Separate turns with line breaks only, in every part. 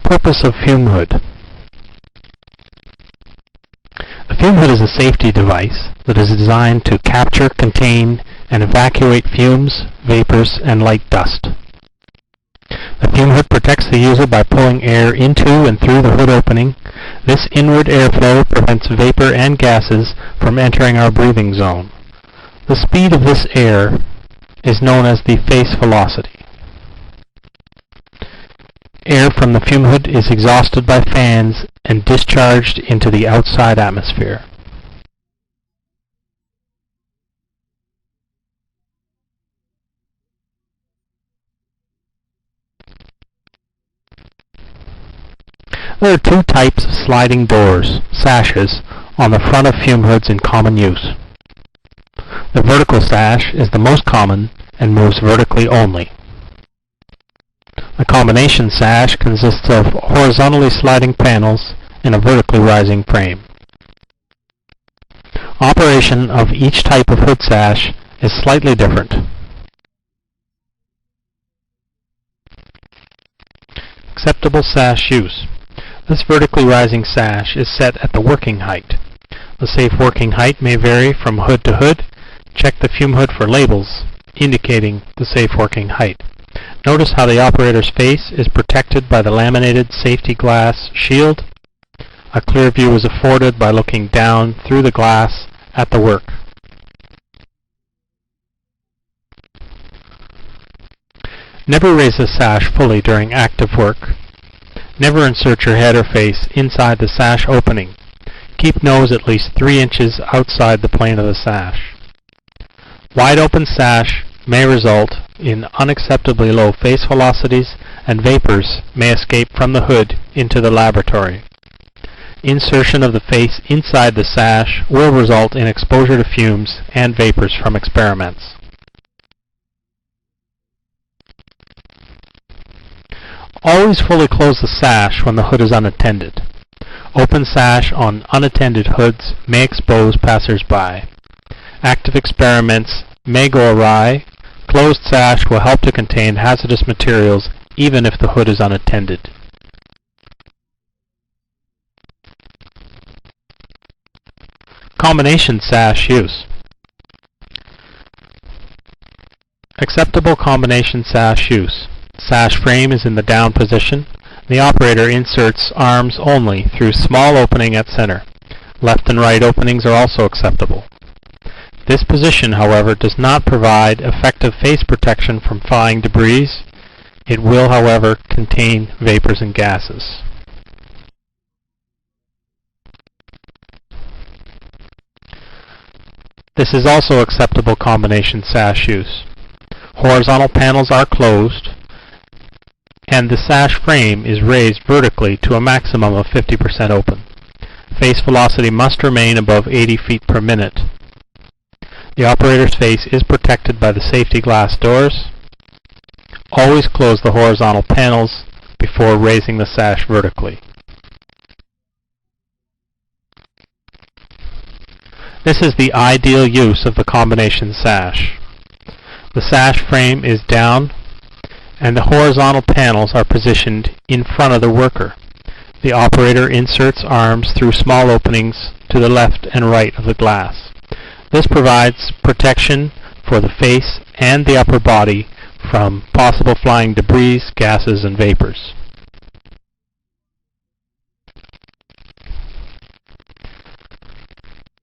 Purpose of fume hood. The fume hood is a safety device that is designed to capture, contain, and evacuate fumes, vapors, and light dust. The fume hood protects the user by pulling air into and through the hood opening. This inward airflow prevents vapor and gases from entering our breathing zone. The speed of this air is known as the face velocity. Air from the fume hood is exhausted by fans and discharged into the outside atmosphere. There are two types of sliding doors, sashes, on the front of fume hoods in common use. The vertical sash is the most common and moves vertically only. The combination sash consists of horizontally sliding panels in a vertically rising frame. Operation of each type of hood sash is slightly different. Acceptable sash use. This vertically rising sash is set at the working height. The safe working height may vary from hood to hood. Check the fume hood for labels indicating the safe working height. Notice how the operator's face is protected by the laminated safety glass shield. A clear view is afforded by looking down through the glass at the work. Never raise the sash fully during active work. Never insert your head or face inside the sash opening. Keep nose at least 3 inches outside the plane of the sash. Wide open sash may result in unacceptably low face velocities, and vapors may escape from the hood into the laboratory. Insertion of the face inside the sash will result in exposure to fumes and vapors from experiments. Always fully close the sash when the hood is unattended. Open sash on unattended hoods may expose passers-by. Active experiments may go awry. Closed sash will help to contain hazardous materials even if the hood is unattended. Combination sash use. Acceptable combination sash use. Sash frame is in the down position. The operator inserts arms only through small opening at center. Left and right openings are also acceptable. This position, however, does not provide effective face protection from flying debris. It will, however, contain vapors and gases. This is also acceptable combination sash use. Horizontal panels are closed, and the sash frame is raised vertically to a maximum of 50% open. Face velocity must remain above 80 feet per minute. The operator's face is protected by the safety glass doors. Always close the horizontal panels before raising the sash vertically. This is the ideal use of the combination sash. The sash frame is down and the horizontal panels are positioned in front of the worker. The operator inserts arms through small openings to the left and right of the glass. This provides protection for the face and the upper body from possible flying debris, gases, and vapors.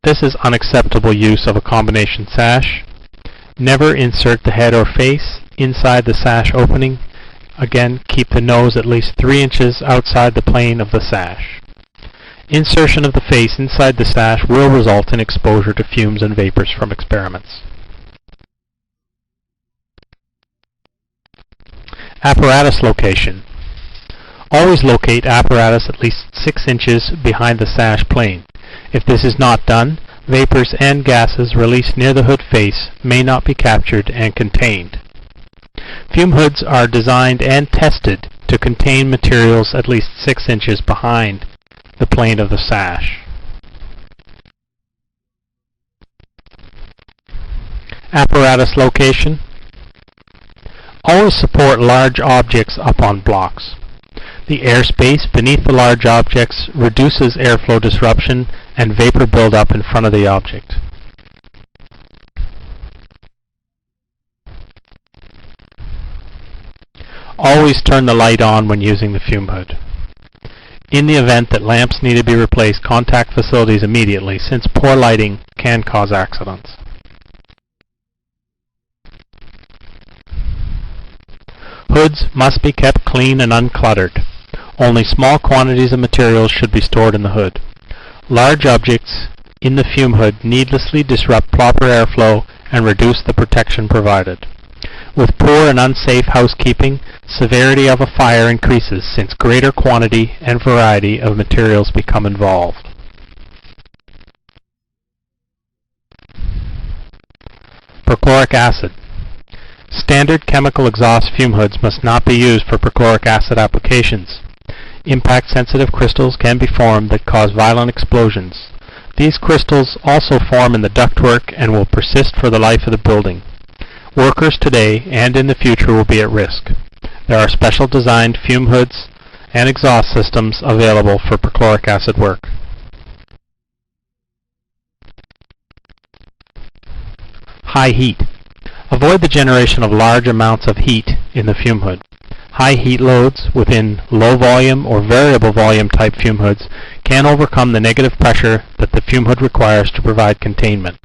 This is unacceptable use of a combination sash. Never insert the head or face inside the sash opening. Again, keep the nose at least 3 inches outside the plane of the sash. Insertion of the face inside the sash will result in exposure to fumes and vapors from experiments. Apparatus location. Always locate apparatus at least 6 inches behind the sash plane. If this is not done, vapors and gases released near the hood face may not be captured and contained. Fume hoods are designed and tested to contain materials at least 6 inches behind the plane of the sash. Apparatus location. Always support large objects up on blocks. The airspace beneath the large objects reduces airflow disruption and vapor buildup in front of the object. Always turn the light on when using the fume hood. In the event that lamps need to be replaced, contact facilities immediately, since poor lighting can cause accidents. Hoods must be kept clean and uncluttered. Only small quantities of materials should be stored in the hood. Large objects in the fume hood needlessly disrupt proper airflow and reduce the protection provided. With poor and unsafe housekeeping, severity of a fire increases since greater quantity and variety of materials become involved. Perchloric acid. Standard chemical exhaust fume hoods must not be used for perchloric acid applications. Impact-sensitive crystals can be formed that cause violent explosions. These crystals also form in the ductwork and will persist for the life of the building. Workers today and in the future will be at risk. There are special designed fume hoods and exhaust systems available for perchloric acid work. High heat. Avoid the generation of large amounts of heat in the fume hood. High heat loads within low volume or variable volume type fume hoods can overcome the negative pressure that the fume hood requires to provide containment.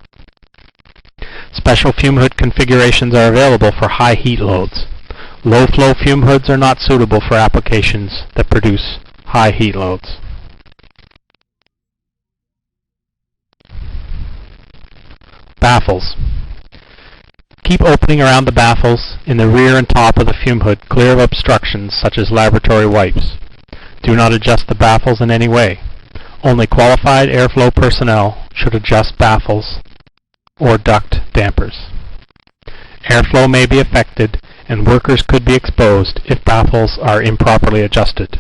Special fume hood configurations are available for high heat loads. Low flow fume hoods are not suitable for applications that produce high heat loads. Baffles. Keep opening around the baffles in the rear and top of the fume hood clear of obstructions such as laboratory wipes. Do not adjust the baffles in any way. Only qualified airflow personnel should adjust baffles or duct dampers. Airflow may be affected and workers could be exposed if baffles are improperly adjusted.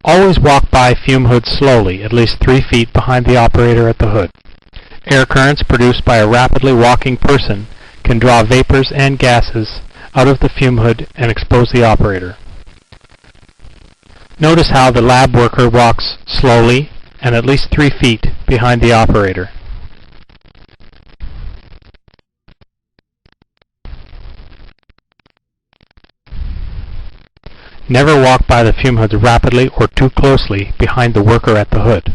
Always walk by fume hoods slowly, at least 3 feet behind the operator at the hood. Air currents produced by a rapidly walking person can draw vapors and gases out of the fume hood and expose the operator. Notice how the lab worker walks slowly and at least 3 feet behind the operator. Never walk by the fume hoods rapidly or too closely behind the worker at the hood.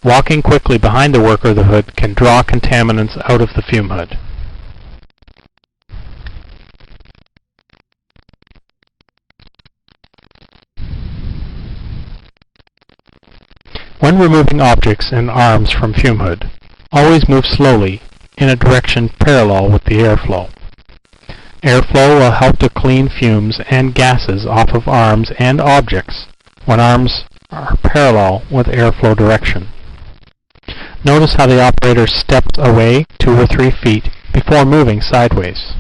Walking quickly behind the worker of the hood can draw contaminants out of the fume hood. When removing objects and arms from fume hood, always move slowly in a direction parallel with the airflow. Airflow will help to clean fumes and gases off of arms and objects when arms are parallel with airflow direction. Notice how the operator steps away 2 or 3 feet before moving sideways.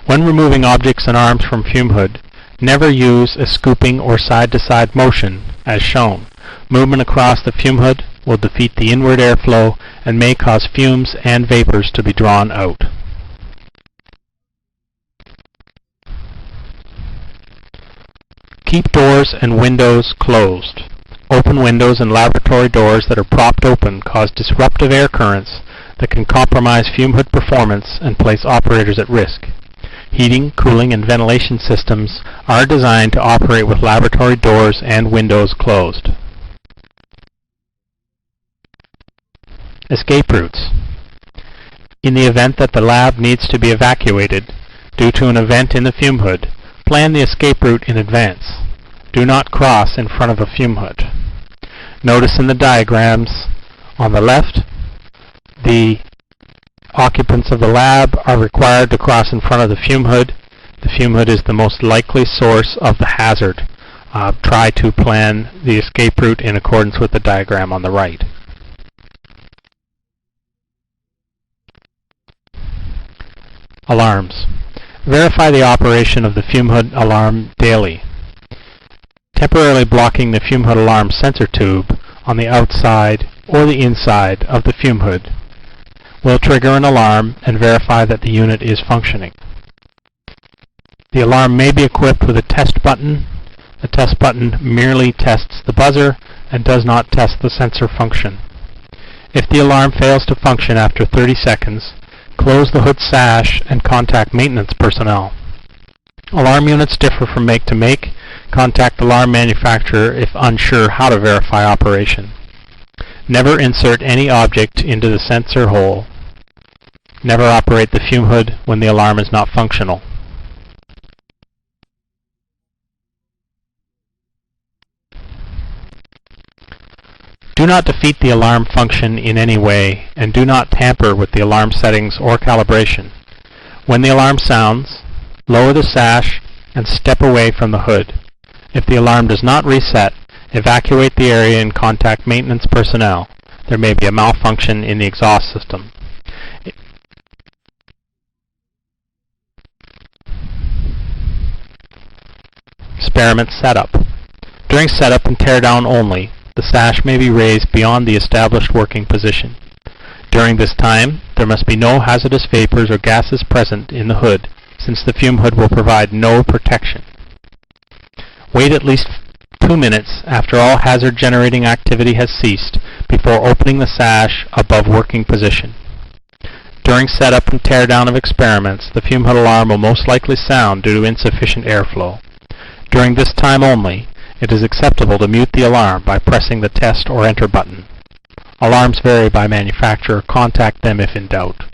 When removing objects and arms from fume hood, never use a scooping or side-to-side motion as shown. Movement across the fume hood will defeat the inward airflow and may cause fumes and vapors to be drawn out. Keep doors and windows closed. Open windows and laboratory doors that are propped open cause disruptive air currents that can compromise fume hood performance and place operators at risk. Heating, cooling, and ventilation systems are designed to operate with laboratory doors and windows closed. Escape routes. In the event that the lab needs to be evacuated due to an event in the fume hood, plan the escape route in advance. Do not cross in front of a fume hood. Notice in the diagrams on the left, the occupants of the lab are required to cross in front of the fume hood. The fume hood is the most likely source of the hazard. Try to plan the escape route in accordance with the diagram on the right. Alarms. Verify the operation of the fume hood alarm daily. Temporarily blocking the fume hood alarm sensor tube on the outside or the inside of the fume hood will trigger an alarm and verify that the unit is functioning. The alarm may be equipped with a test button. The test button merely tests the buzzer and does not test the sensor function. If the alarm fails to function after 30 seconds, close the hood sash and contact maintenance personnel. Alarm units differ from make to make. Contact the alarm manufacturer if unsure how to verify operation. Never insert any object into the sensor hole. Never operate the fume hood when the alarm is not functional. Do not defeat the alarm function in any way, and do not tamper with the alarm settings or calibration. When the alarm sounds, lower the sash and step away from the hood. If the alarm does not reset, evacuate the area and contact maintenance personnel. There may be a malfunction in the exhaust system. Experiment setup. During setup and teardown only, the sash may be raised beyond the established working position. During this time, there must be no hazardous vapors or gases present in the hood, since the fume hood will provide no protection. Wait at least 2 minutes after all hazard-generating activity has ceased before opening the sash above working position. During setup and teardown of experiments, the fume hood alarm will most likely sound due to insufficient airflow. During this time only, it is acceptable to mute the alarm by pressing the test or enter button. Alarms vary by manufacturer. Contact them if in doubt.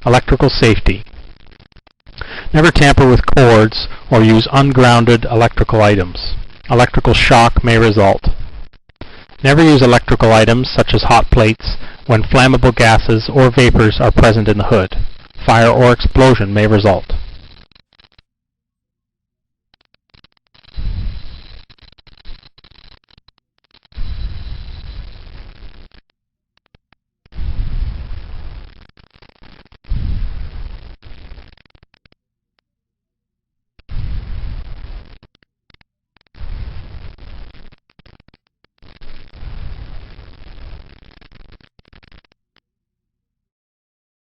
Electrical safety. Never tamper with cords or use ungrounded electrical items. Electrical shock may result. Never use electrical items such as hot plates when flammable gases or vapors are present in the hood. Fire or explosion may result.